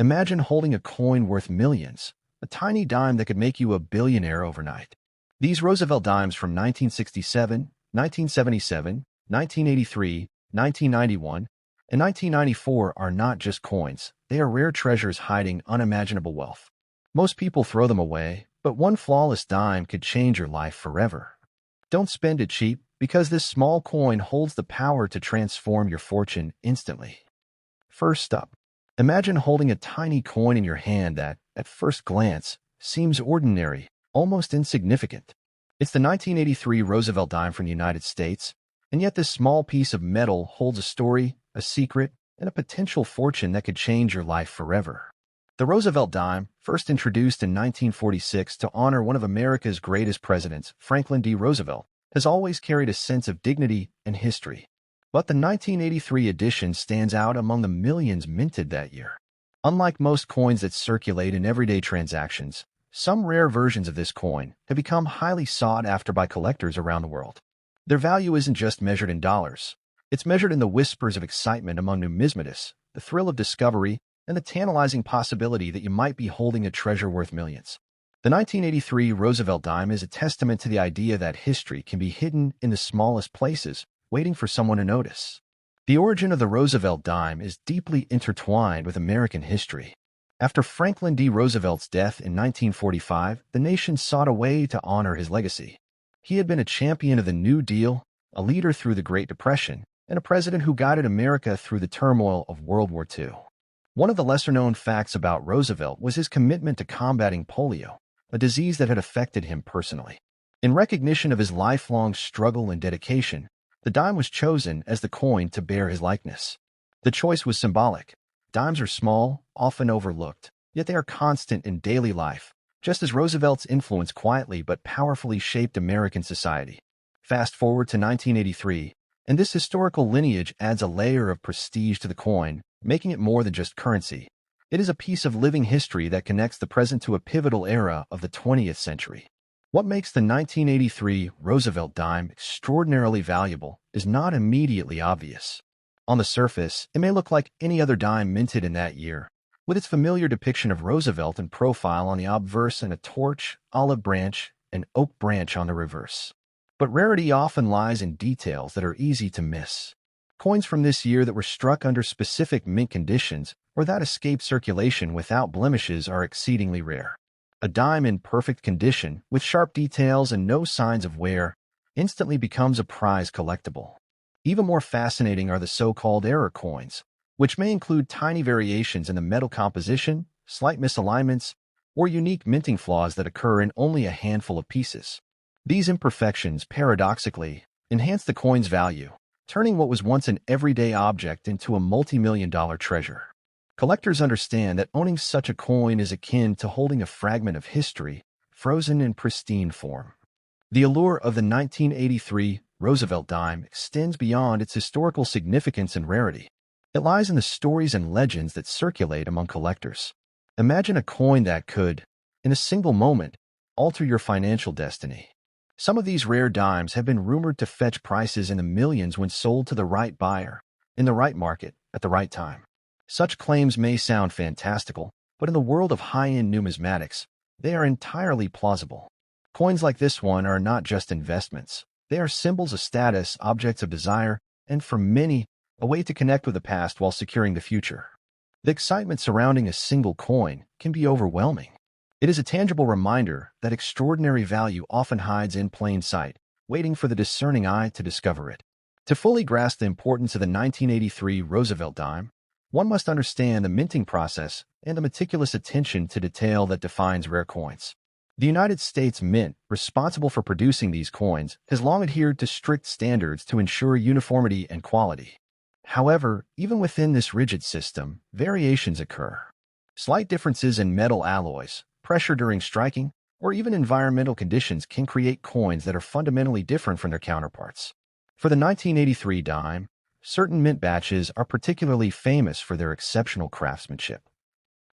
Imagine holding a coin worth millions, a tiny dime that could make you a billionaire overnight. These Roosevelt dimes from 1967, 1977, 1983, 1991, and 1994 are not just coins. They are rare treasures hiding unimaginable wealth. Most people throw them away, but one flawless dime could change your life forever. Don't spend it cheap, because this small coin holds the power to transform your fortune instantly. First up, imagine holding a tiny coin in your hand that, at first glance, seems ordinary, almost insignificant. It's the 1983 Roosevelt dime from the United States, and yet this small piece of metal holds a story, a secret, and a potential fortune that could change your life forever. The Roosevelt dime, first introduced in 1946 to honor one of America's greatest presidents, Franklin D. Roosevelt, has always carried a sense of dignity and history. But the 1983 edition stands out among the millions minted that year. Unlike most coins that circulate in everyday transactions, some rare versions of this coin have become highly sought after by collectors around the world. Their value isn't just measured in dollars. It's measured in the whispers of excitement among numismatists, the thrill of discovery, and the tantalizing possibility that you might be holding a treasure worth millions. The 1983 Roosevelt dime is a testament to the idea that history can be hidden in the smallest places, waiting for someone to notice. The origin of the Roosevelt dime is deeply intertwined with American history. After Franklin D. Roosevelt's death in 1945, the nation sought a way to honor his legacy. He had been a champion of the New Deal, a leader through the Great Depression, and a president who guided America through the turmoil of World War II. One of the lesser-known facts about Roosevelt was his commitment to combating polio, a disease that had affected him personally. In recognition of his lifelong struggle and dedication, the dime was chosen as the coin to bear his likeness. The choice was symbolic. Dimes are small, often overlooked, yet they are constant in daily life, just as Roosevelt's influence quietly but powerfully shaped American society. Fast forward to 1983, and this historical lineage adds a layer of prestige to the coin, making it more than just currency. It is a piece of living history that connects the present to a pivotal era of the 20th century. What makes the 1983 Roosevelt dime extraordinarily valuable is not immediately obvious. On the surface, it may look like any other dime minted in that year, with its familiar depiction of Roosevelt in profile on the obverse and a torch, olive branch, and oak branch on the reverse. But rarity often lies in details that are easy to miss. Coins from this year that were struck under specific mint conditions or that escaped circulation without blemishes are exceedingly rare. A dime in perfect condition, with sharp details and no signs of wear, instantly becomes a prize collectible. Even more fascinating are the so-called error coins, which may include tiny variations in the metal composition, slight misalignments, or unique minting flaws that occur in only a handful of pieces. These imperfections, paradoxically, enhance the coin's value, turning what was once an everyday object into a multi-million-dollar treasure. Collectors understand that owning such a coin is akin to holding a fragment of history, frozen in pristine form. The allure of the 1983 Roosevelt dime extends beyond its historical significance and rarity. It lies in the stories and legends that circulate among collectors. Imagine a coin that could, in a single moment, alter your financial destiny. Some of these rare dimes have been rumored to fetch prices in the millions when sold to the right buyer, in the right market, at the right time. Such claims may sound fantastical, but in the world of high-end numismatics, they are entirely plausible. Coins like this one are not just investments. They are symbols of status, objects of desire, and for many, a way to connect with the past while securing the future. The excitement surrounding a single coin can be overwhelming. It is a tangible reminder that extraordinary value often hides in plain sight, waiting for the discerning eye to discover it. To fully grasp the importance of the 1983 Roosevelt dime, one must understand the minting process and the meticulous attention to detail that defines rare coins. The United States Mint, responsible for producing these coins, has long adhered to strict standards to ensure uniformity and quality. However, even within this rigid system, variations occur. Slight differences in metal alloys, pressure during striking, or even environmental conditions can create coins that are fundamentally different from their counterparts. For the 1983 dime, certain mint batches are particularly famous for their exceptional craftsmanship.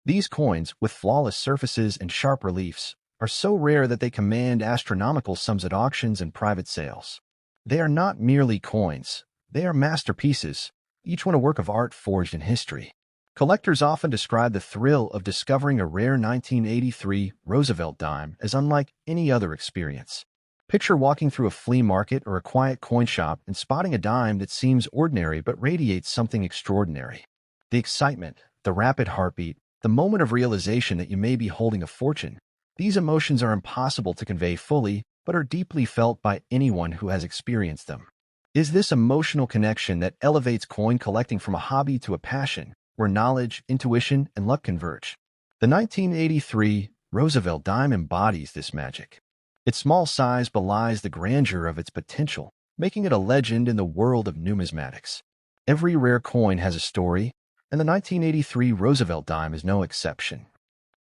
These coins, with flawless surfaces and sharp reliefs, are so rare that they command astronomical sums at auctions and private sales. They are not merely coins. They are masterpieces, each one a work of art forged in history. Collectors often describe the thrill of discovering a rare 1983 Roosevelt dime as unlike any other experience. Picture walking through a flea market or a quiet coin shop and spotting a dime that seems ordinary but radiates something extraordinary. The excitement, the rapid heartbeat, the moment of realization that you may be holding a fortune. These emotions are impossible to convey fully, but are deeply felt by anyone who has experienced them. Is this emotional connection that elevates coin collecting from a hobby to a passion, where knowledge, intuition, and luck converge? The 1983 Roosevelt dime embodies this magic. Its small size belies the grandeur of its potential, making it a legend in the world of numismatics. Every rare coin has a story, and the 1983 Roosevelt dime is no exception.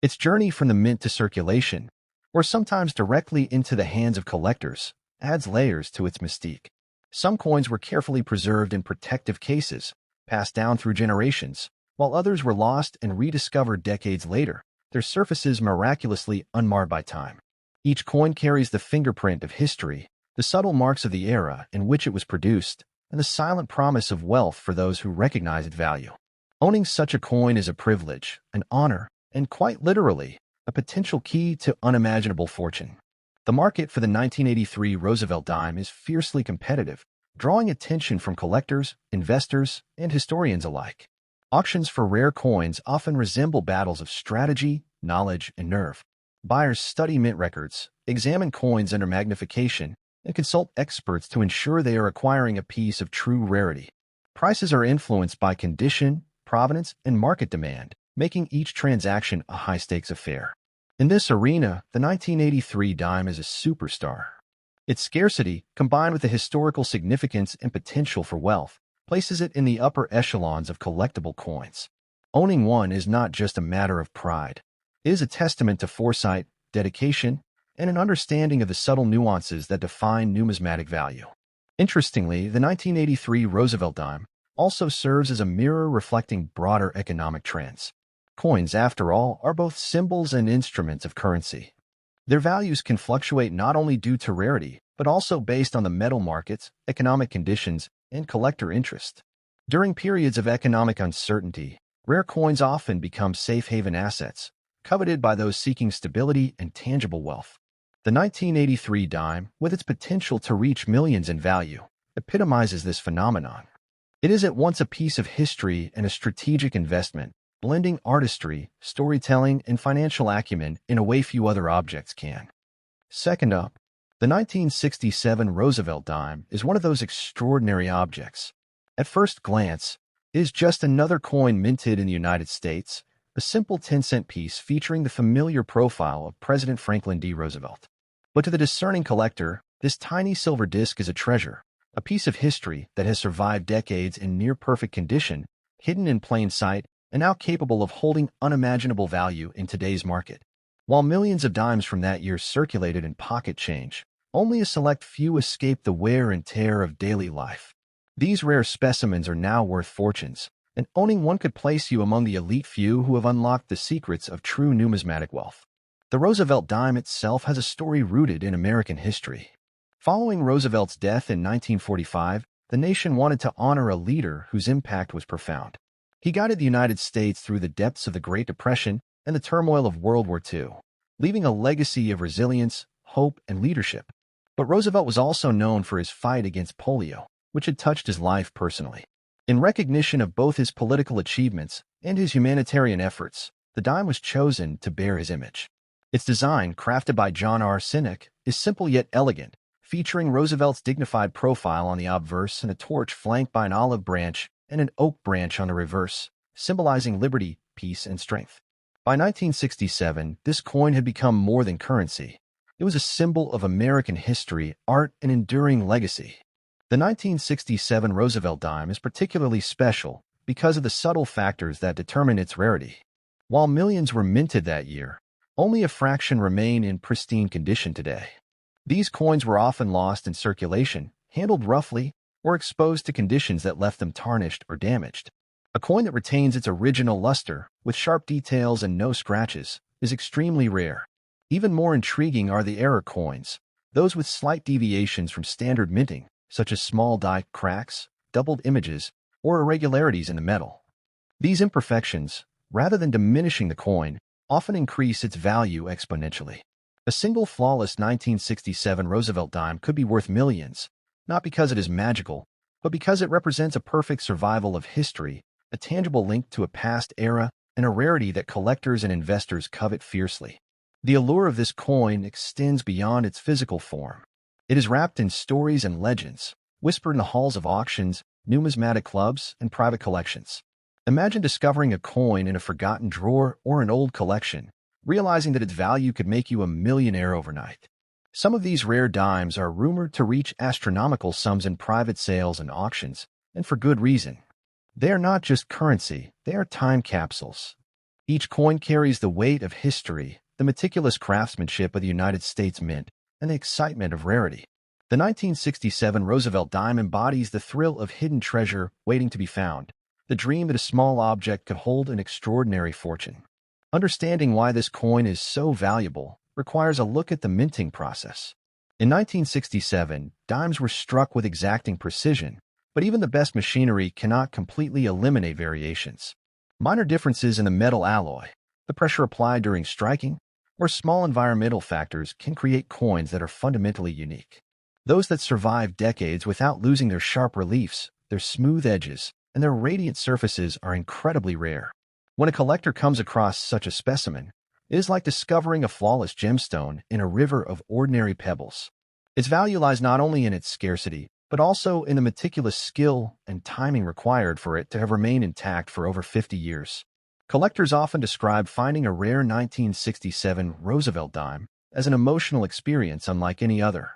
Its journey from the mint to circulation, or sometimes directly into the hands of collectors, adds layers to its mystique. Some coins were carefully preserved in protective cases, passed down through generations, while others were lost and rediscovered decades later, their surfaces miraculously unmarred by time. Each coin carries the fingerprint of history, the subtle marks of the era in which it was produced, and the silent promise of wealth for those who recognize its value. Owning such a coin is a privilege, an honor, and quite literally, a potential key to unimaginable fortune. The market for the 1983 Roosevelt dime is fiercely competitive, drawing attention from collectors, investors, and historians alike. Auctions for rare coins often resemble battles of strategy, knowledge, and nerve. Buyers study mint records, examine coins under magnification, and consult experts to ensure they are acquiring a piece of true rarity. Prices are influenced by condition, provenance, and market demand, making each transaction a high-stakes affair. In this arena, the 1983 dime is a superstar. Its scarcity, combined with the historical significance and potential for wealth, places it in the upper echelons of collectible coins. Owning one is not just a matter of pride. It is a testament to foresight, dedication, and an understanding of the subtle nuances that define numismatic value. Interestingly, the 1983 Roosevelt dime also serves as a mirror reflecting broader economic trends. Coins, after all, are both symbols and instruments of currency. Their values can fluctuate not only due to rarity, but also based on the metal markets, economic conditions, and collector interest. During periods of economic uncertainty, rare coins often become safe haven assets, coveted by those seeking stability and tangible wealth. The 1983 dime, with its potential to reach millions in value, epitomizes this phenomenon. It is at once a piece of history and a strategic investment, blending artistry, storytelling, and financial acumen in a way few other objects can. Second up, the 1967 Roosevelt dime is one of those extraordinary objects. At first glance, it is just another coin minted in the United States, a simple 10-cent piece featuring the familiar profile of President Franklin D. Roosevelt. But to the discerning collector, this tiny silver disc is a treasure, a piece of history that has survived decades in near-perfect condition, hidden in plain sight, and now capable of holding unimaginable value in today's market. While millions of dimes from that year circulated in pocket change, only a select few escaped the wear and tear of daily life. These rare specimens are now worth fortunes, and owning one could place you among the elite few who have unlocked the secrets of true numismatic wealth. The Roosevelt dime itself has a story rooted in American history. Following Roosevelt's death in 1945, the nation wanted to honor a leader whose impact was profound. He guided the United States through the depths of the Great Depression and the turmoil of World War II, leaving a legacy of resilience, hope, and leadership. But Roosevelt was also known for his fight against polio, which had touched his life personally. In recognition of both his political achievements and his humanitarian efforts, the dime was chosen to bear his image. Its design, crafted by John R. Sinek, is simple yet elegant, featuring Roosevelt's dignified profile on the obverse and a torch flanked by an olive branch and an oak branch on the reverse, symbolizing liberty, peace, and strength. By 1967, this coin had become more than currency. It was a symbol of American history, art, and enduring legacy. The 1967 Roosevelt dime is particularly special because of the subtle factors that determine its rarity. While millions were minted that year, only a fraction remain in pristine condition today. These coins were often lost in circulation, handled roughly, or exposed to conditions that left them tarnished or damaged. A coin that retains its original luster, with sharp details and no scratches, is extremely rare. Even more intriguing are the error coins, those with slight deviations from standard minting, such as small die cracks, doubled images, or irregularities in the metal. These imperfections, rather than diminishing the coin, often increase its value exponentially. A single flawless 1967 Roosevelt dime could be worth millions, not because it is magical, but because it represents a perfect survival of history, a tangible link to a past era, and a rarity that collectors and investors covet fiercely. The allure of this coin extends beyond its physical form. It is wrapped in stories and legends, whispered in the halls of auctions, numismatic clubs, and private collections. Imagine discovering a coin in a forgotten drawer or an old collection, realizing that its value could make you a millionaire overnight. Some of these rare dimes are rumored to reach astronomical sums in private sales and auctions, and for good reason. They are not just currency, they are time capsules. Each coin carries the weight of history, the meticulous craftsmanship of the United States Mint, and the excitement of rarity. The 1967 Roosevelt dime embodies the thrill of hidden treasure waiting to be found, the dream that a small object could hold an extraordinary fortune. Understanding why this coin is so valuable requires a look at the minting process. In 1967, dimes were struck with exacting precision, but even the best machinery cannot completely eliminate variations. Minor differences in the metal alloy, the pressure applied during striking, or small environmental factors can create coins that are fundamentally unique. Those that survive decades without losing their sharp reliefs, their smooth edges, and their radiant surfaces are incredibly rare. When a collector comes across such a specimen, it is like discovering a flawless gemstone in a river of ordinary pebbles. Its value lies not only in its scarcity, but also in the meticulous skill and timing required for it to have remained intact for over 50 years. Collectors often describe finding a rare 1967 Roosevelt dime as an emotional experience unlike any other.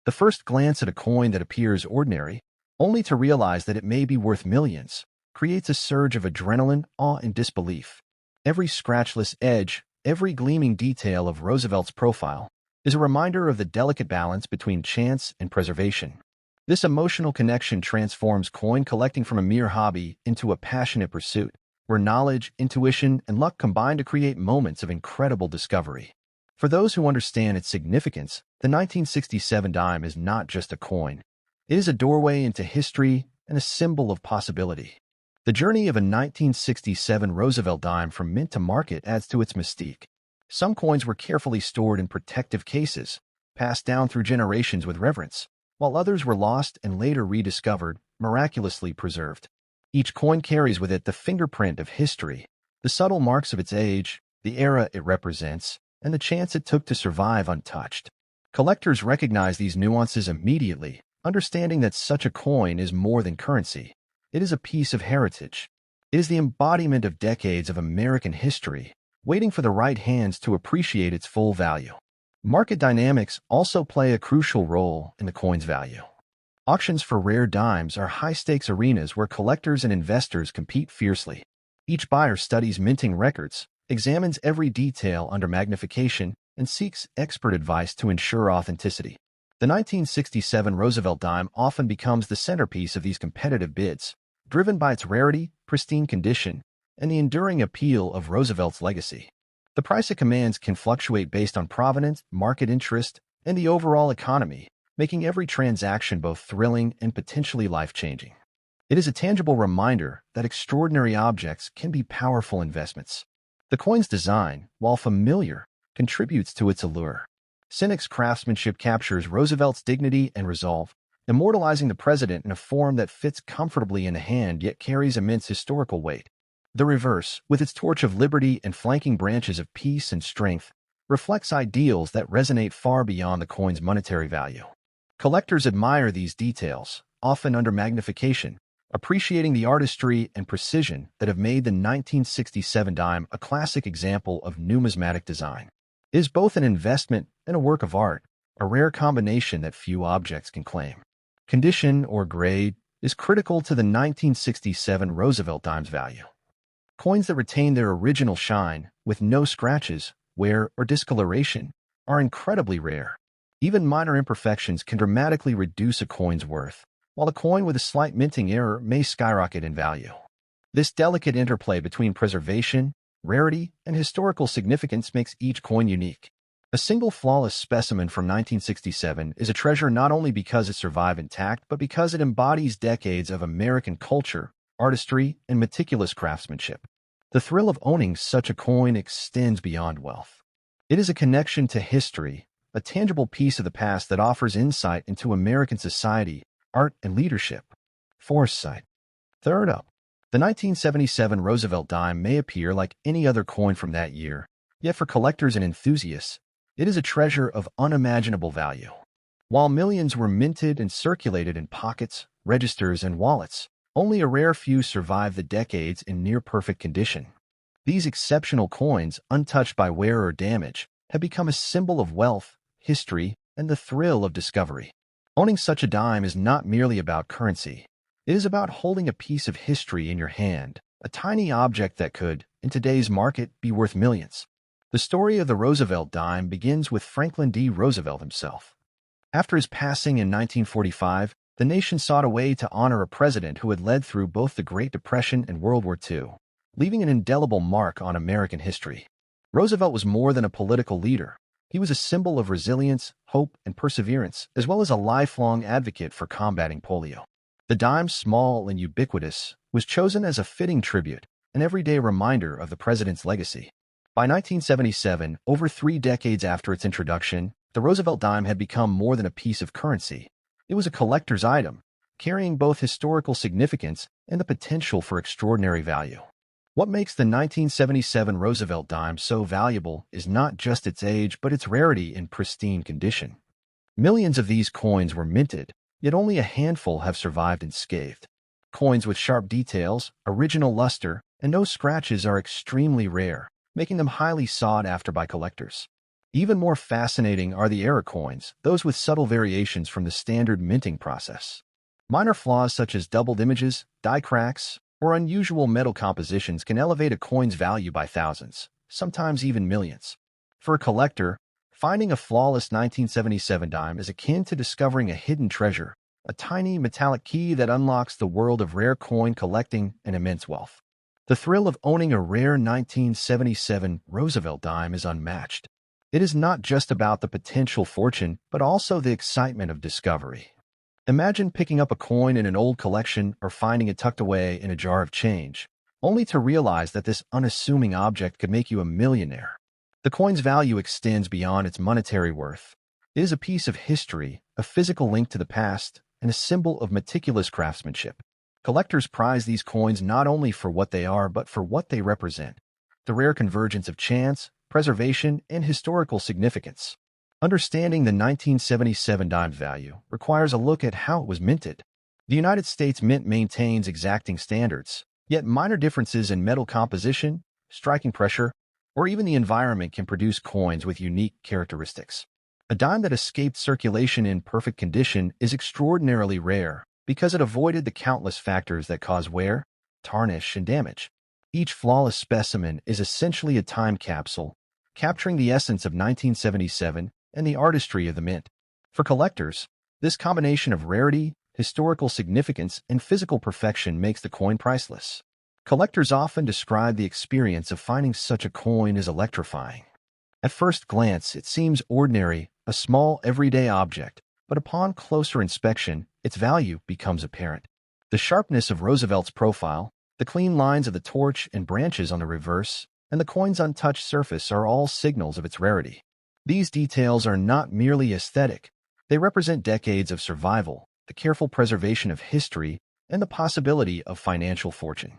The first glance at a coin that appears ordinary, only to realize that it may be worth millions, creates a surge of adrenaline, awe, and disbelief. Every scratchless edge, every gleaming detail of Roosevelt's profile is a reminder of the delicate balance between chance and preservation. This emotional connection transforms coin collecting from a mere hobby into a passionate pursuit, where knowledge, intuition, and luck combine to create moments of incredible discovery. For those who understand its significance, the 1967 dime is not just a coin. It is a doorway into history and a symbol of possibility. The journey of a 1967 Roosevelt dime from mint to market adds to its mystique. Some coins were carefully stored in protective cases, passed down through generations with reverence, while others were lost and later rediscovered, miraculously preserved. Each coin carries with it the fingerprint of history, the subtle marks of its age, the era it represents, and the chance it took to survive untouched. Collectors recognize these nuances immediately, understanding that such a coin is more than currency. It is a piece of heritage. It is the embodiment of decades of American history, waiting for the right hands to appreciate its full value. Market dynamics also play a crucial role in the coin's value. Auctions for rare dimes are high-stakes arenas where collectors and investors compete fiercely. Each buyer studies minting records, examines every detail under magnification, and seeks expert advice to ensure authenticity. The 1967 Roosevelt dime often becomes the centerpiece of these competitive bids, driven by its rarity, pristine condition, and the enduring appeal of Roosevelt's legacy. The price it commands can fluctuate based on provenance, market interest, and the overall economy, making every transaction both thrilling and potentially life-changing. It is a tangible reminder that extraordinary objects can be powerful investments. The coin's design, while familiar, contributes to its allure. Sinek's craftsmanship captures Roosevelt's dignity and resolve, immortalizing the president in a form that fits comfortably in the hand yet carries immense historical weight. The reverse, with its torch of liberty and flanking branches of peace and strength, reflects ideals that resonate far beyond the coin's monetary value. Collectors admire these details, often under magnification, appreciating the artistry and precision that have made the 1967 dime a classic example of numismatic design. It is both an investment and a work of art, a rare combination that few objects can claim. Condition, or grade, is critical to the 1967 Roosevelt dime's value. Coins that retain their original shine, with no scratches, wear, or discoloration, are incredibly rare. Even minor imperfections can dramatically reduce a coin's worth, while a coin with a slight minting error may skyrocket in value. This delicate interplay between preservation, rarity, and historical significance makes each coin unique. A single flawless specimen from 1967 is a treasure not only because it survived intact, but because it embodies decades of American culture, artistry, and meticulous craftsmanship. The thrill of owning such a coin extends beyond wealth. It is a connection to history, a tangible piece of the past that offers insight into American society, art, and leadership. Foresight. Third up, the 1977 Roosevelt dime may appear like any other coin from that year, yet for collectors and enthusiasts, it is a treasure of unimaginable value. While millions were minted and circulated in pockets, registers, and wallets, only a rare few survived the decades in near-perfect condition. These exceptional coins, untouched by wear or damage, have become a symbol of wealth, history, and the thrill of discovery. Owning such a dime is not merely about currency. It is about holding a piece of history in your hand, a tiny object that could, in today's market, be worth millions. The story of the Roosevelt dime begins with Franklin D. Roosevelt himself. After his passing in 1945, the nation sought a way to honor a president who had led through both the Great Depression and World War II, leaving an indelible mark on American history. Roosevelt was more than a political leader. He was a symbol of resilience, hope, and perseverance, as well as a lifelong advocate for combating polio. The dime, small and ubiquitous, was chosen as a fitting tribute, an everyday reminder of the president's legacy. By 1977, over 3 decades after its introduction, the Roosevelt dime had become more than a piece of currency. It was a collector's item, carrying both historical significance and the potential for extraordinary value. What makes the 1977 Roosevelt dime so valuable is not just its age, but its rarity in pristine condition. Millions of these coins were minted, yet only a handful have survived unscathed. Coins with sharp details, original luster, and no scratches are extremely rare, making them highly sought after by collectors. Even more fascinating are the error coins, those with subtle variations from the standard minting process. Minor flaws such as doubled images, die cracks, or unusual metal compositions can elevate a coin's value by thousands, sometimes even millions. For a collector, finding a flawless 1977 dime is akin to discovering a hidden treasure, a tiny metallic key that unlocks the world of rare coin collecting and immense wealth. The thrill of owning a rare 1977 Roosevelt dime is unmatched. It is not just about the potential fortune, but also the excitement of discovery. Imagine picking up a coin in an old collection or finding it tucked away in a jar of change, only to realize that this unassuming object could make you a millionaire. The coin's value extends beyond its monetary worth. It is a piece of history, a physical link to the past, and a symbol of meticulous craftsmanship. Collectors prize these coins not only for what they are, but for what they represent, the rare convergence of chance, preservation, and historical significance. Understanding the 1977 dime's value requires a look at how it was minted. The United States Mint maintains exacting standards, yet minor differences in metal composition, striking pressure, or even the environment can produce coins with unique characteristics. A dime that escaped circulation in perfect condition is extraordinarily rare because it avoided the countless factors that cause wear, tarnish, and damage. Each flawless specimen is essentially a time capsule, capturing the essence of 1977 and the artistry of the mint. For collectors, this combination of rarity, historical significance, and physical perfection makes the coin priceless. Collectors often describe the experience of finding such a coin as electrifying. At first glance, it seems ordinary, a small, everyday object, but upon closer inspection, its value becomes apparent. The sharpness of Roosevelt's profile, the clean lines of the torch and branches on the reverse, and the coin's untouched surface are all signals of its rarity. These details are not merely aesthetic. They represent decades of survival, the careful preservation of history, and the possibility of financial fortune.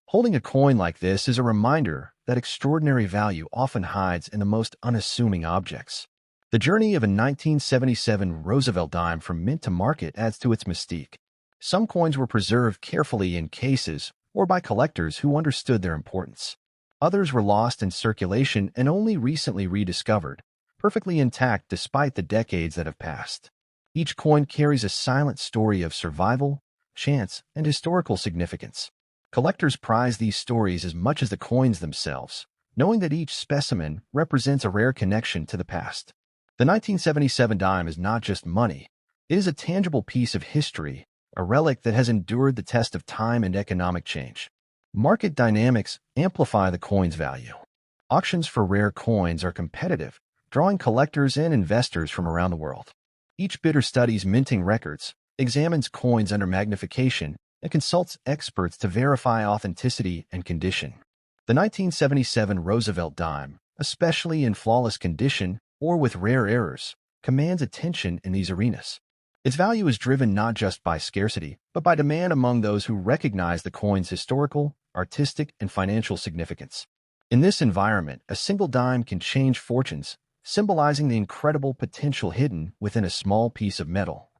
Holding a coin like this is a reminder that extraordinary value often hides in the most unassuming objects. The journey of a 1977 Roosevelt dime from mint to market adds to its mystique. Some coins were preserved carefully in cases or by collectors who understood their importance. Others were lost in circulation and only recently rediscovered, perfectly intact despite the decades that have passed. Each coin carries a silent story of survival, chance, and historical significance. Collectors prize these stories as much as the coins themselves, knowing that each specimen represents a rare connection to the past. The 1977 dime is not just money. It is a tangible piece of history, a relic that has endured the test of time and economic change. Market dynamics amplify the coin's value. Auctions for rare coins are competitive, drawing collectors and investors from around the world. Each bidder studies minting records, examines coins under magnification, and consults experts to verify authenticity and condition. The 1977 Roosevelt dime, especially in flawless condition or with rare errors, commands attention in these arenas. Its value is driven not just by scarcity, but by demand among those who recognize the coin's historical, artistic, and financial significance. In this environment, a single dime can change fortunes, symbolizing the incredible potential hidden within a small piece of metal.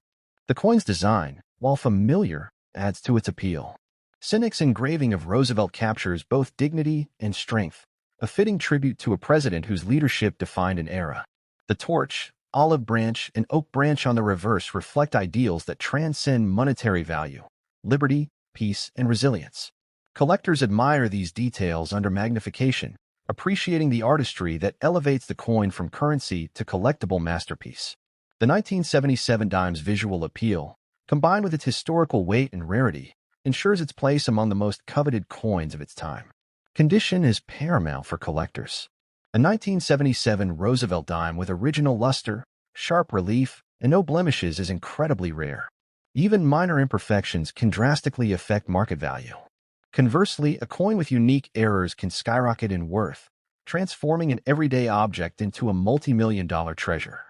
The coin's design, while familiar, adds to its appeal. Sinek's engraving of Roosevelt captures both dignity and strength, a fitting tribute to a president whose leadership defined an era. The torch, olive branch, and oak branch on the reverse reflect ideals that transcend monetary value: liberty, peace, and resilience. Collectors admire these details under magnification, appreciating the artistry that elevates the coin from currency to collectible masterpiece. The 1977 dime's visual appeal, combined with its historical weight and rarity, ensures its place among the most coveted coins of its time. Condition is paramount for collectors. A 1977 Roosevelt dime with original luster, sharp relief, and no blemishes is incredibly rare. Even minor imperfections can drastically affect market value. Conversely, a coin with unique errors can skyrocket in worth, transforming an everyday object into a multi-million-dollar treasure.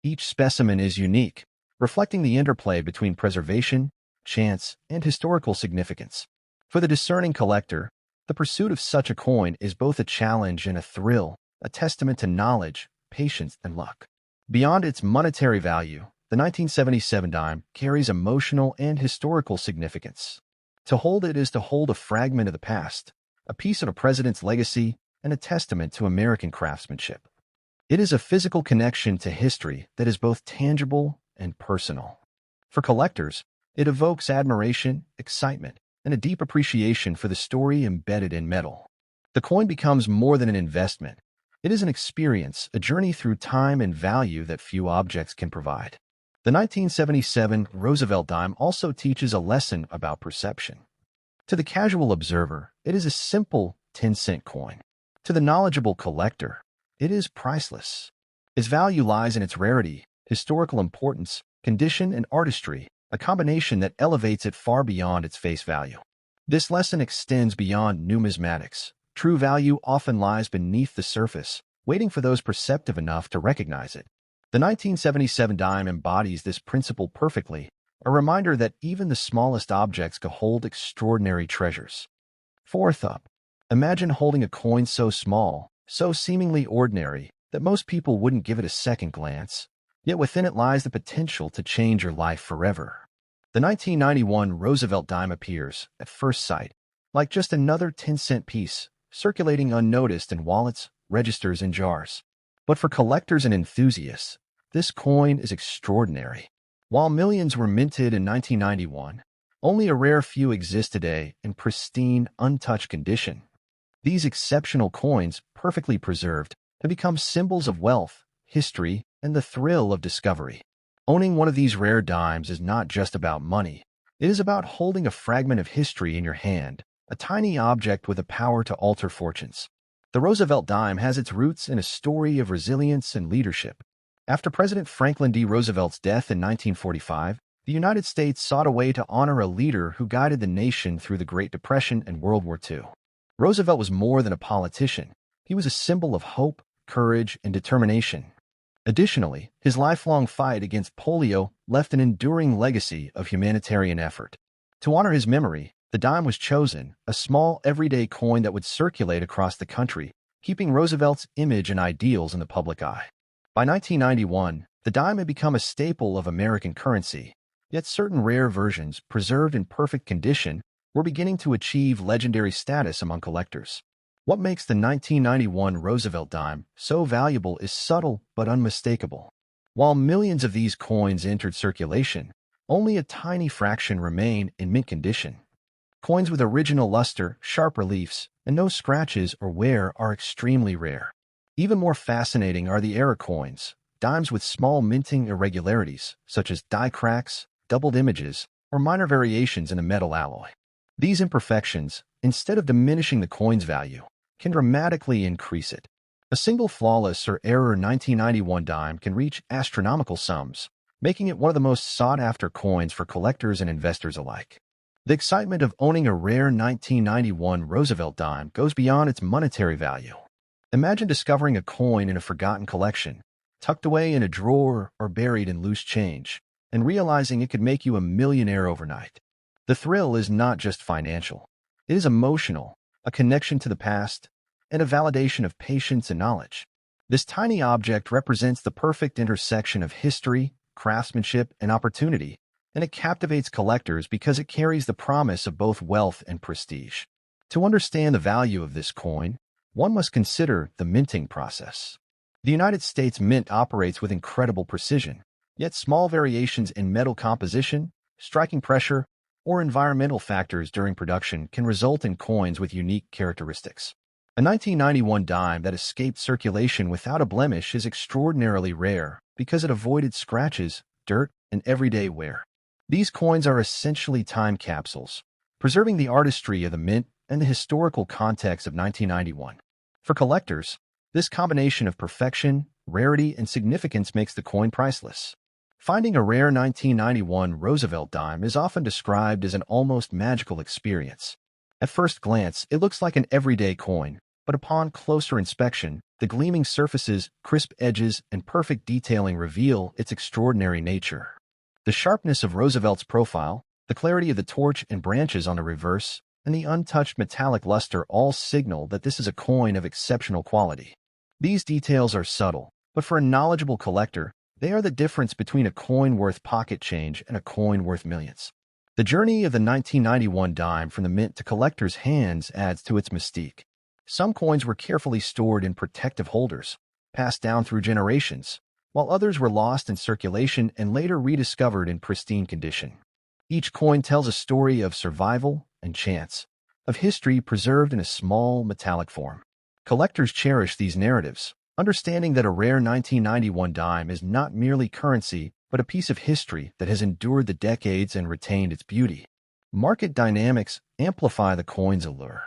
Each specimen is unique, reflecting the interplay between preservation, chance, and historical significance. For the discerning collector, the pursuit of such a coin is both a challenge and a thrill, a testament to knowledge, patience, and luck. Beyond its monetary value, the 1977 dime carries emotional and historical significance. To hold it is to hold a fragment of the past, a piece of a president's legacy, and a testament to American craftsmanship. It is a physical connection to history that is both tangible and personal. For collectors, it evokes admiration, excitement, and a deep appreciation for the story embedded in metal. The coin becomes more than an investment. It is an experience, a journey through time and value that few objects can provide. The 1977 Roosevelt dime also teaches a lesson about perception. To the casual observer, it is a simple 10-cent coin. To the knowledgeable collector, it is priceless. Its value lies in its rarity, historical importance, condition, and artistry, a combination that elevates it far beyond its face value. This lesson extends beyond numismatics. True value often lies beneath the surface, waiting for those perceptive enough to recognize it. The 1977 dime embodies this principle perfectly, a reminder that even the smallest objects can hold extraordinary treasures. Fourth up, imagine holding a coin so small, so seemingly ordinary, that most people wouldn't give it a second glance. Yet within it lies the potential to change your life forever. The 1991 Roosevelt dime appears, at first sight, like just another 10-cent piece, circulating unnoticed in wallets, registers, and jars. But for collectors and enthusiasts, this coin is extraordinary. While millions were minted in 1991, only a rare few exist today in pristine, untouched condition. These exceptional coins, perfectly preserved, have become symbols of wealth, history, and the thrill of discovery. Owning one of these rare dimes is not just about money. It is about holding a fragment of history in your hand, a tiny object with the power to alter fortunes. The Roosevelt dime has its roots in a story of resilience and leadership. After President Franklin D. Roosevelt's death in 1945, the United States sought a way to honor a leader who guided the nation through the Great Depression and World War II. Roosevelt was more than a politician. He was a symbol of hope, courage, and determination. Additionally, his lifelong fight against polio left an enduring legacy of humanitarian effort. To honor his memory, the dime was chosen, a small, everyday coin that would circulate across the country, keeping Roosevelt's image and ideals in the public eye. By 1991, the dime had become a staple of American currency, yet certain rare versions, preserved in perfect condition, were beginning to achieve legendary status among collectors. What makes the 1991 Roosevelt dime so valuable is subtle but unmistakable. While millions of these coins entered circulation, only a tiny fraction remain in mint condition. Coins with original luster, sharp reliefs, and no scratches or wear are extremely rare. Even more fascinating are the error coins, dimes with small minting irregularities, such as die cracks, doubled images, or minor variations in the metal alloy. These imperfections, instead of diminishing the coin's value, can dramatically increase it. A single flawless or error 1991 dime can reach astronomical sums, making it one of the most sought-after coins for collectors and investors alike. The excitement of owning a rare 1991 Roosevelt dime goes beyond its monetary value. Imagine discovering a coin in a forgotten collection, tucked away in a drawer or buried in loose change, and realizing it could make you a millionaire overnight. The thrill is not just financial. It is emotional, a connection to the past, and a validation of patience and knowledge. This tiny object represents the perfect intersection of history, craftsmanship, and opportunity, and it captivates collectors because it carries the promise of both wealth and prestige. To understand the value of this coin, one must consider the minting process. The United States Mint operates with incredible precision, yet small variations in metal composition, striking pressure, or environmental factors during production can result in coins with unique characteristics. A 1991 dime that escaped circulation without a blemish is extraordinarily rare because it avoided scratches, dirt, and everyday wear. These coins are essentially time capsules, preserving the artistry of the mint and the historical context of 1991. For collectors, this combination of perfection, rarity, and significance makes the coin priceless. Finding a rare 1991 Roosevelt dime is often described as an almost magical experience. At first glance, it looks like an everyday coin, but upon closer inspection, the gleaming surfaces, crisp edges, and perfect detailing reveal its extraordinary nature. The sharpness of Roosevelt's profile, the clarity of the torch and branches on the reverse, and the untouched metallic luster all signal that this is a coin of exceptional quality. These details are subtle, but for a knowledgeable collector, they are the difference between a coin worth pocket change and a coin worth millions. The journey of the 1991 dime from the mint to collectors' hands adds to its mystique. Some coins were carefully stored in protective holders, passed down through generations, while others were lost in circulation and later rediscovered in pristine condition. Each coin tells a story of survival and chance, of history preserved in a small metallic form. Collectors cherish these narratives, understanding that a rare 1991 dime is not merely currency, but a piece of history that has endured the decades and retained its beauty. Market dynamics amplify the coin's allure.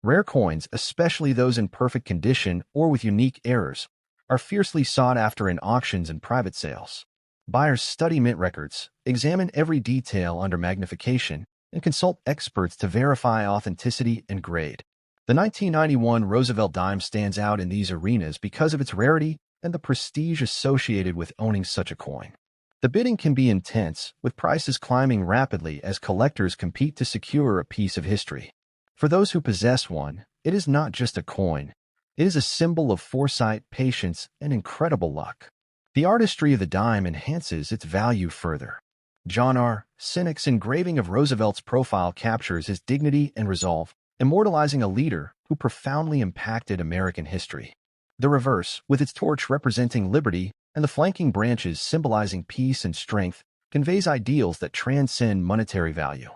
Rare coins, especially those in perfect condition or with unique errors, are fiercely sought after in auctions and private sales. Buyers study mint records, examine every detail under magnification, and consult experts to verify authenticity and grade. The 1991 Roosevelt dime stands out in these arenas because of its rarity and the prestige associated with owning such a coin. The bidding can be intense, with prices climbing rapidly as collectors compete to secure a piece of history. For those who possess one, it is not just a coin. It is a symbol of foresight, patience, and incredible luck. The artistry of the dime enhances its value further. John R. Sinek's engraving of Roosevelt's profile captures his dignity and resolve, immortalizing a leader who profoundly impacted American history. The reverse, with its torch representing liberty and the flanking branches symbolizing peace and strength, conveys ideals that transcend monetary value.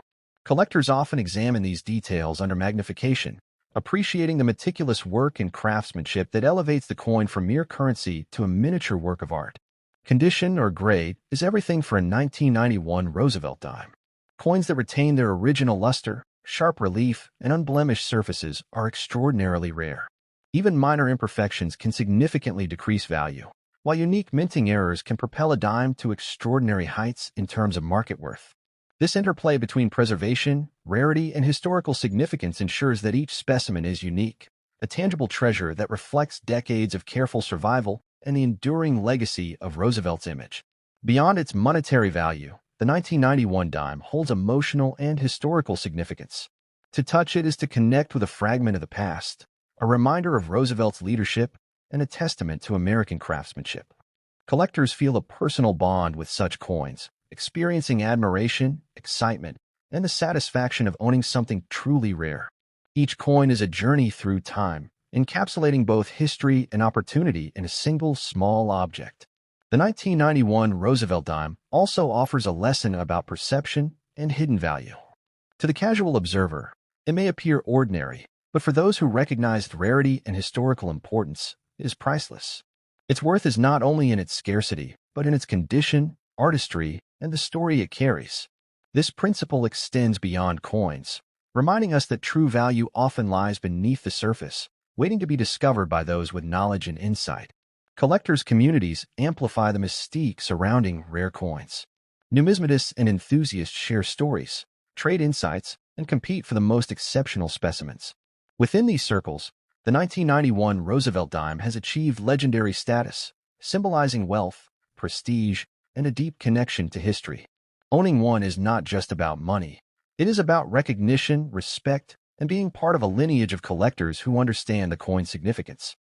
Collectors often examine these details under magnification, appreciating the meticulous work and craftsmanship that elevates the coin from mere currency to a miniature work of art. Condition or grade is everything for a 1991 Roosevelt dime. Coins that retain their original luster, sharp relief, and unblemished surfaces are extraordinarily rare. Even minor imperfections can significantly decrease value, while unique minting errors can propel a dime to extraordinary heights in terms of market worth. This interplay between preservation, rarity, and historical significance ensures that each specimen is unique, a tangible treasure that reflects decades of careful survival and the enduring legacy of Roosevelt's image. Beyond its monetary value, the 1991 dime holds emotional and historical significance. To touch it is to connect with a fragment of the past, a reminder of Roosevelt's leadership and a testament to American craftsmanship. Collectors feel a personal bond with such coins, experiencing admiration, excitement, and the satisfaction of owning something truly rare. Each coin is a journey through time, encapsulating both history and opportunity in a single small object. The 1991 Roosevelt dime also offers a lesson about perception and hidden value. To the casual observer, it may appear ordinary, but for those who recognize its rarity and historical importance, it is priceless. Its worth is not only in its scarcity, but in its condition, artistry, and the story it carries. This principle extends beyond coins, reminding us that true value often lies beneath the surface, waiting to be discovered by those with knowledge and insight. Collectors' communities amplify the mystique surrounding rare coins. Numismatists and enthusiasts share stories, trade insights, and compete for the most exceptional specimens. Within these circles, the 1991 Roosevelt dime has achieved legendary status, symbolizing wealth, prestige, and a deep connection to history. Owning one is not just about money. It is about recognition, respect, and being part of a lineage of collectors who understand the coin's significance.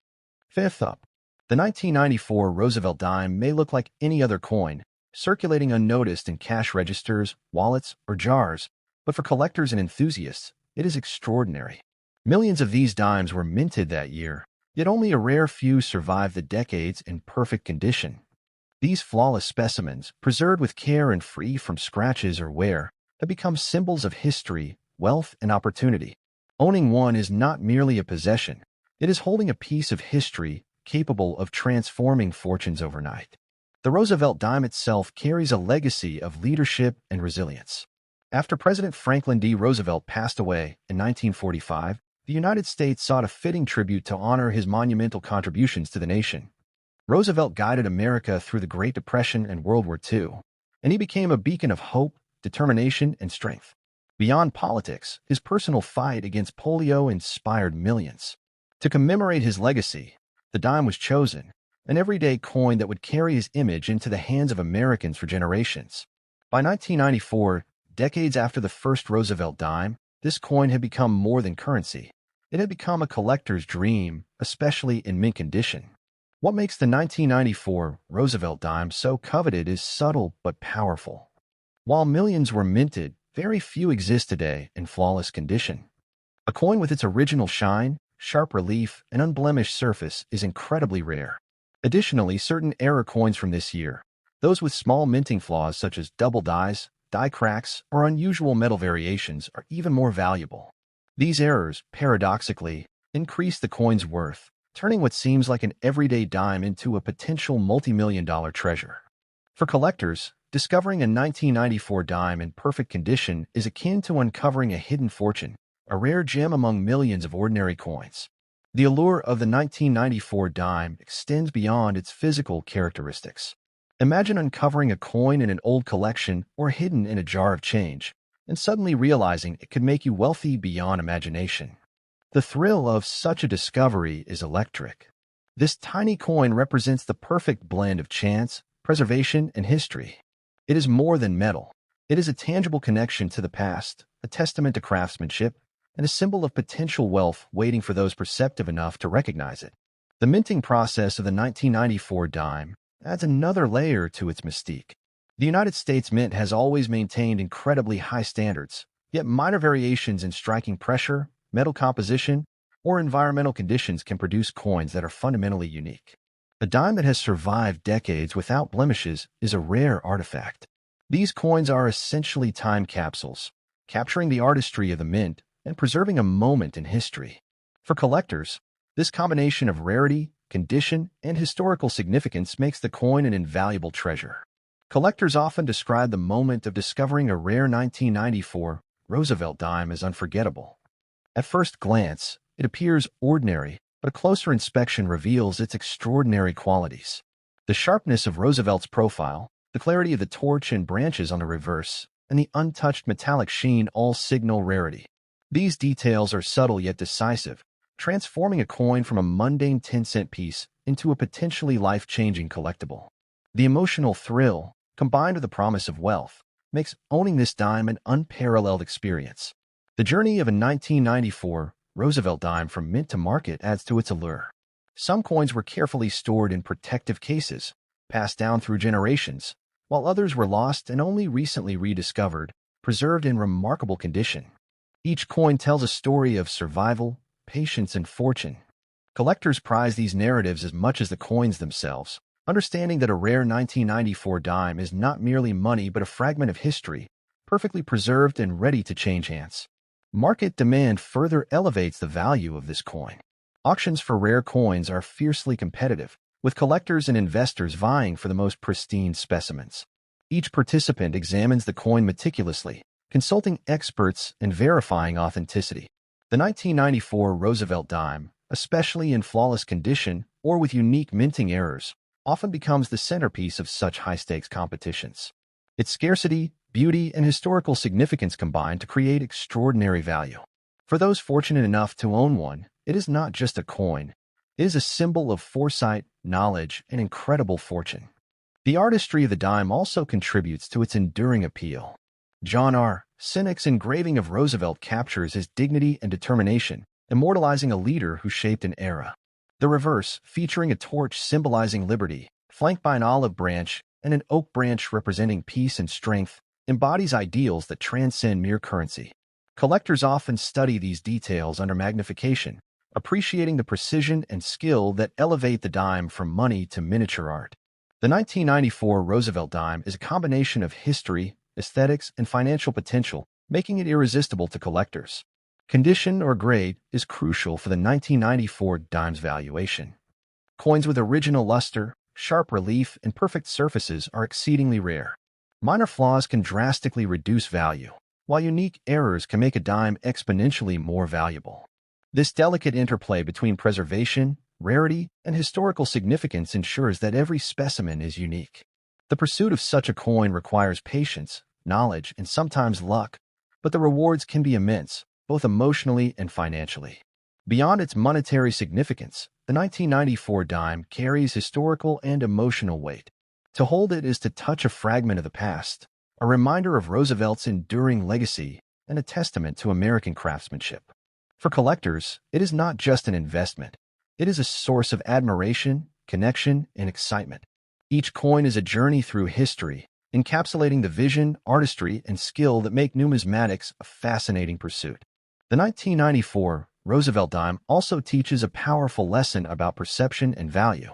Fifth up, the 1994 Roosevelt dime may look like any other coin, circulating unnoticed in cash registers, wallets, or jars, but for collectors and enthusiasts, it is extraordinary. Millions of these dimes were minted that year, yet only a rare few survived the decades in perfect condition. These flawless specimens, preserved with care and free from scratches or wear, have become symbols of history, wealth, and opportunity. Owning one is not merely a possession. It is holding a piece of history capable of transforming fortunes overnight. The Roosevelt dime itself carries a legacy of leadership and resilience. After President Franklin D. Roosevelt passed away in 1945, the United States sought a fitting tribute to honor his monumental contributions to the nation. Roosevelt guided America through the Great Depression and World War II, and he became a beacon of hope, determination, and strength. Beyond politics, his personal fight against polio inspired millions. To commemorate his legacy, the dime was chosen, an everyday coin that would carry his image into the hands of Americans for generations. By 1994, decades after the first Roosevelt dime, this coin had become more than currency. It had become a collector's dream, especially in mint condition. What makes the 1994 Roosevelt dime so coveted is subtle but powerful. While millions were minted, very few exist today in flawless condition. A coin with its original shine, sharp relief, and unblemished surface is incredibly rare. Additionally, certain error coins from this year, those with small minting flaws such as double dies, die cracks, or unusual metal variations, are even more valuable. These errors, paradoxically, increase the coin's worth, turning what seems like an everyday dime into a potential multi-million-dollar treasure. For collectors, discovering a 1994 dime in perfect condition is akin to uncovering a hidden fortune, a rare gem among millions of ordinary coins. The allure of the 1994 dime extends beyond its physical characteristics. Imagine uncovering a coin in an old collection or hidden in a jar of change, and suddenly realizing it could make you wealthy beyond imagination. The thrill of such a discovery is electric. This tiny coin represents the perfect blend of chance, preservation, and history. It is more than metal. It is a tangible connection to the past, a testament to craftsmanship, and a symbol of potential wealth waiting for those perceptive enough to recognize it. The minting process of the 1994 dime adds another layer to its mystique. The United States Mint has always maintained incredibly high standards, yet minor variations in striking pressure, metal composition, or environmental conditions can produce coins that are fundamentally unique. A dime that has survived decades without blemishes is a rare artifact. These coins are essentially time capsules, capturing the artistry of the mint and preserving a moment in history. For collectors, this combination of rarity, condition, and historical significance makes the coin an invaluable treasure. Collectors often describe the moment of discovering a rare 1994 Roosevelt dime as unforgettable. At first glance, it appears ordinary, but a closer inspection reveals its extraordinary qualities. The sharpness of Roosevelt's profile, the clarity of the torch and branches on the reverse, and the untouched metallic sheen all signal rarity. These details are subtle yet decisive, transforming a coin from a mundane 10-cent piece into a potentially life-changing collectible. The emotional thrill, combined with the promise of wealth, makes owning this dime an unparalleled experience. The journey of a 1994 Roosevelt dime from mint to market adds to its allure. Some coins were carefully stored in protective cases, passed down through generations, while others were lost and only recently rediscovered, preserved in remarkable condition. Each coin tells a story of survival, patience, and fortune. Collectors prize these narratives as much as the coins themselves, understanding that a rare 1994 dime is not merely money but a fragment of history, perfectly preserved and ready to change hands. Market demand further elevates the value of this coin. Auctions for rare coins are fiercely competitive, with collectors and investors vying for the most pristine specimens. Each participant examines the coin meticulously, consulting experts and verifying authenticity. The 1994 Roosevelt dime, especially in flawless condition or with unique minting errors, often becomes the centerpiece of such high-stakes competitions. Its scarcity, Beauty and historical significance combine to create extraordinary value. For those fortunate enough to own one, it is not just a coin. It is a symbol of foresight, knowledge, and incredible fortune. The artistry of the dime also contributes to its enduring appeal. John R. Sinek's engraving of Roosevelt captures his dignity and determination, immortalizing a leader who shaped an era. The reverse, featuring a torch symbolizing liberty, flanked by an olive branch and an oak branch representing peace and strength, embodies ideals that transcend mere currency. Collectors often study these details under magnification, appreciating the precision and skill that elevate the dime from money to miniature art. The 1994 Roosevelt dime is a combination of history, aesthetics, and financial potential, making it irresistible to collectors. Condition or grade is crucial for the 1994 dime's valuation. Coins with original luster, sharp relief, and perfect surfaces are exceedingly rare. Minor flaws can drastically reduce value, while unique errors can make a dime exponentially more valuable. This delicate interplay between preservation, rarity, and historical significance ensures that every specimen is unique. The pursuit of such a coin requires patience, knowledge, and sometimes luck, but the rewards can be immense, both emotionally and financially. Beyond its monetary significance, the 1994 dime carries historical and emotional weight. To hold it is to touch a fragment of the past, a reminder of Roosevelt's enduring legacy and a testament to American craftsmanship. For collectors, it is not just an investment. It is a source of admiration, connection, and excitement. Each coin is a journey through history, encapsulating the vision, artistry, and skill that make numismatics a fascinating pursuit. The 1994 Roosevelt dime also teaches a powerful lesson about perception and value.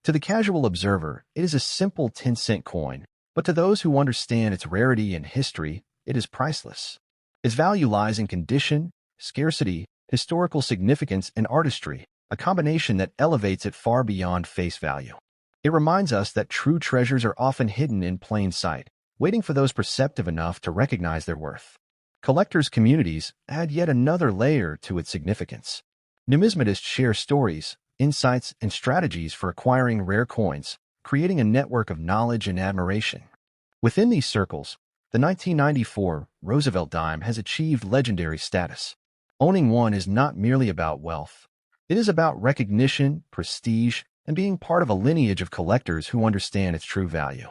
To the casual observer, it is a simple 10-cent coin, but to those who understand its rarity and history, it is priceless. Its value lies in condition, scarcity, historical significance, and artistry, a combination that elevates it far beyond face value. It reminds us that true treasures are often hidden in plain sight, waiting for those perceptive enough to recognize their worth. Collectors' communities add yet another layer to its significance. Numismatists share stories, insights, and strategies for acquiring rare coins, creating a network of knowledge and admiration. Within these circles, the 1994 Roosevelt dime has achieved legendary status. Owning one is not merely about wealth. It is about recognition, prestige, and being part of a lineage of collectors who understand its true value.